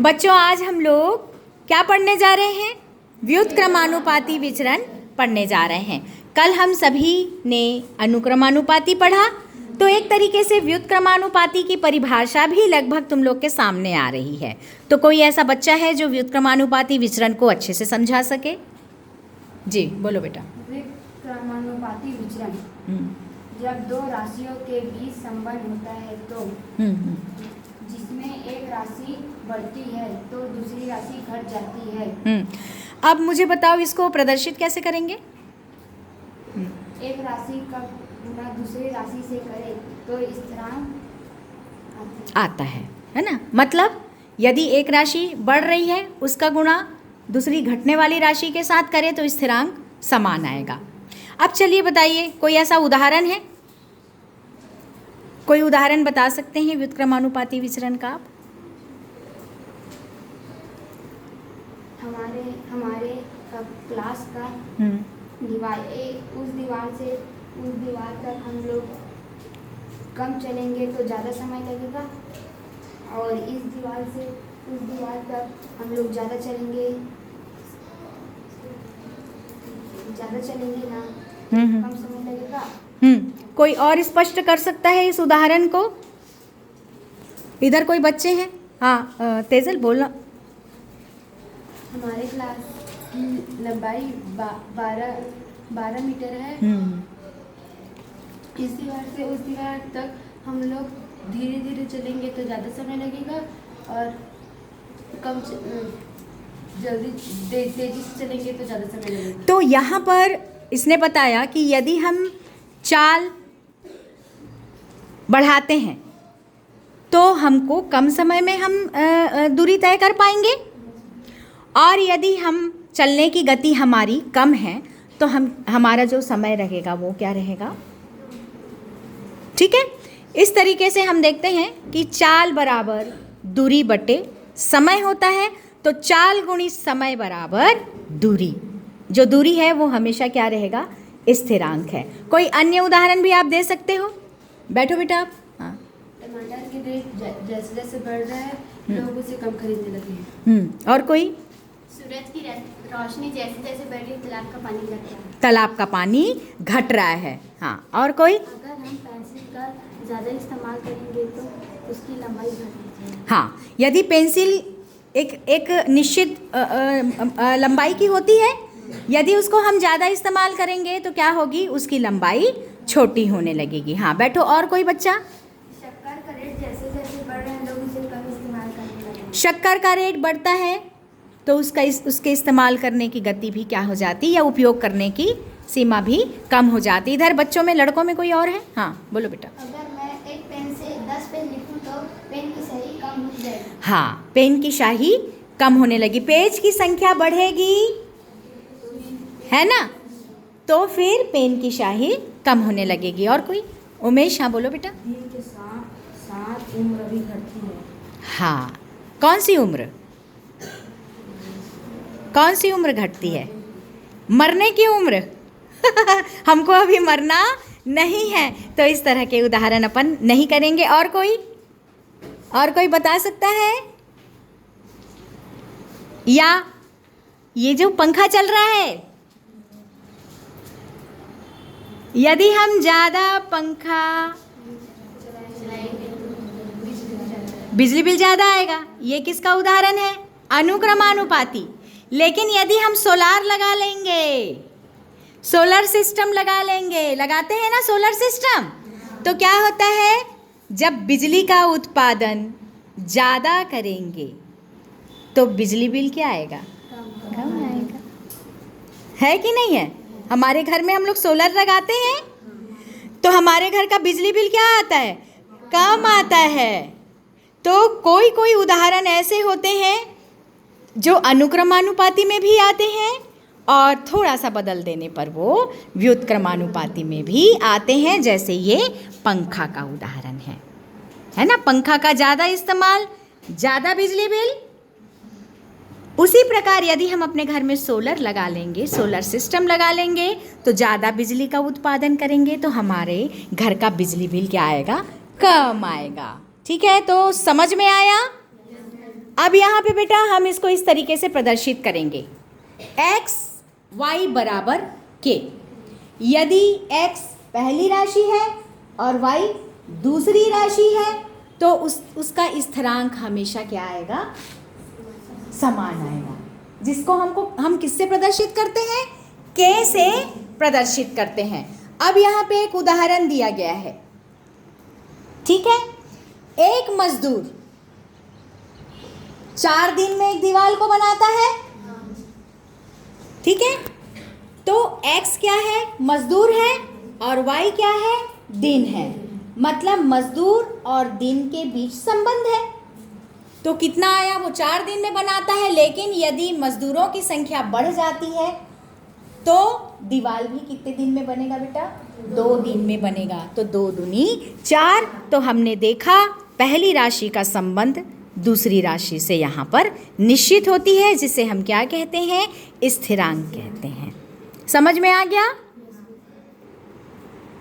बच्चों आज हम लोग क्या पढ़ने जा रहे हैं? व्युत्क्रमानुपाती विचरण पढ़ने जा रहे हैं। कल हम सभी ने अनुक्रमानुपाती पढ़ा, तो एक तरीके से व्युत्क्रमानुपाती की परिभाषा भी लगभग तुम लोग के सामने आ रही है। तो कोई ऐसा बच्चा है जो व्युत्क्रमानुपाती विचरण को अच्छे से समझा सके? जी बोलो बेटा। व्युत्क्रमानुपाती विचरण जब दो राशियों के बीच संबंध होता है तो जिसमें एक राशि बढ़ती है तो दूसरी राशि घट जाती है। अब मुझे बताओ इसको प्रदर्शित कैसे करेंगे? एक राशि का गुणा दूसरी राशि से करे तो स्थिरांक आता है ना? मतलब यदि एक राशि बढ़ रही है उसका गुणा दूसरी घटने वाली राशि के साथ करे तो स्थिरांक समान आएगा। अब चलिए बताइए कोई ऐसा उदाहरण है? कोई उदाहरण बता सकते हैं व्युत्क्रमानुपाती विचरण का आप? हमारे क्लास का दीवार उस दीवार से उस दीवार तक हम लोग कम चलेंगे तो ज़्यादा समय लगेगा, और इस दीवार से उस दीवार तक हम लोग ज़्यादा चलेंगे ना, कम समय लगेगा। कोई और स्पष्ट कर सकता है इस उदाहरण को? इधर कोई बच्चे हैं? हाँ तेजल बोलना। हमारे क्लास की लंबाई 12 मीटर है। इस दीवार से उस दीवार तक हम लोग धीरे धीरे चलेंगे तो ज़्यादा समय लगेगा, और कम जल्दी तेजी से चलेंगे तो ज़्यादा समय लगेगा। तो यहाँ पर इसने बताया कि यदि हम चाल बढ़ाते हैं तो हमको कम समय में हम दूरी तय कर पाएंगे, और यदि हम चलने की गति हमारी कम है तो हमारा जो समय रहेगा वो क्या रहेगा? ठीक है, इस तरीके से हम देखते हैं कि चाल बराबर दूरी बटे समय होता है, तो चाल गुणित समय बराबर दूरी। जो दूरी है वो हमेशा क्या रहेगा? स्थिरांक है। कोई अन्य उदाहरण भी आप दे सकते हो? बैठो बेटा आप। हाँ, टमाटर की रेट जैसे जैसे बढ़ रहा है लोग उसे कम खरीदने लगे हैं। और कोई? सूरज की रोशनी जैसे जैसे बढ़ रही है तालाब का पानी घट रहा है। तालाब का पानी घट रहा है। हाँ, और कोई? अगर हम पेंसिल का ज़्यादा इस्तेमाल करेंगे तो उसकी लंबाई घट जाएगी। हाँ, यदि पेंसिल एक निश्चित लंबाई की होती है, यदि उसको हम ज़्यादा इस्तेमाल करेंगे तो क्या होगी? उसकी लंबाई छोटी होने लगेगी। हाँ बैठो, और कोई बच्चा? शक्कर का रेट जैसे जैसे बढ़ रहा है लोग इसे कम इस्तेमाल करने लगे हैं। शक्कर का रेट बढ़ता है तो उसके इस्तेमाल करने की गति भी क्या हो जाती है, या उपयोग करने की सीमा भी कम हो जाती है। इधर बच्चों में, लड़कों में कोई और है? हाँ बोलो बेटा। अगर मैं एक पेन से 10 पेन लिखूं तो पेन की स्याही कम हो जाएगी। हाँ, पेन की स्याही कम होने लगी, पेज की संख्या बढ़ेगी, है ना? तो फिर पेन की स्याही कम होने लगेगी। और कोई? उमेश, हाँ बोलो बेटा। के साथ उम्र भी घटती है। हाँ, कौन सी उम्र? कौन सी उम्र घटती है? मरने की उम्र। हमको अभी मरना नहीं है, तो इस तरह के उदाहरण अपन नहीं करेंगे। और कोई बता सकता है? या ये जो पंखा चल रहा है, यदि हम ज़्यादा पंखा, बिजली बिल ज़्यादा आएगा। ये किसका उदाहरण है? अनुक्रमानुपाती। लेकिन यदि हम सोलार लगा लेंगे, सोलर सिस्टम लगा लेंगे, लगाते हैं ना सोलर सिस्टम, तो क्या होता है? जब बिजली का उत्पादन ज़्यादा करेंगे तो बिजली बिल क्या आएगा? कम आएगा। है कि नहीं है? हमारे घर में हम लोग सोलर लगाते हैं तो हमारे घर का बिजली बिल क्या आता है? कम आता है। तो कोई उदाहरण ऐसे होते हैं जो अनुक्रमानुपाती में भी आते हैं, और थोड़ा सा बदल देने पर वो व्युत्क्रमानुपाती में भी आते हैं। जैसे ये पंखा का उदाहरण है ना? पंखा का ज़्यादा इस्तेमाल, ज़्यादा बिजली बिल। उसी प्रकार यदि हम अपने घर में सोलर लगा लेंगे, सोलर सिस्टम लगा लेंगे, तो ज़्यादा बिजली का उत्पादन करेंगे तो हमारे घर का बिजली बिल क्या आएगा? कम आएगा। ठीक है, तो समझ में आया? अब यहाँ पे बेटा हम इसको इस तरीके से प्रदर्शित करेंगे, x y बराबर k। यदि x पहली राशि है और y दूसरी राशि है तो उसका स्थिरांक हमेशा क्या आएगा, समान आएगा, जिसको हम किससे प्रदर्शित करते हैं, k से प्रदर्शित करते हैं। अब यहाँ पे एक उदाहरण दिया गया है, ठीक है। एक मजदूर 4 दिन में एक दीवार को बनाता है, ठीक है। तो x क्या है, मजदूर है, और y क्या है, दिन है। मतलब मजदूर और दिन के बीच संबंध है। तो कितना आया, वो 4 दिन में बनाता है, लेकिन यदि मजदूरों की संख्या बढ़ जाती है तो दीवार भी कितने दिन में बनेगा बेटा, 2 दिन में बनेगा। तो 2 दूनी 4। तो हमने देखा पहली राशि का संबंध दूसरी राशि से यहाँ पर निश्चित होती है, जिसे हम क्या कहते हैं, स्थिरांक कहते हैं। समझ में आ गया?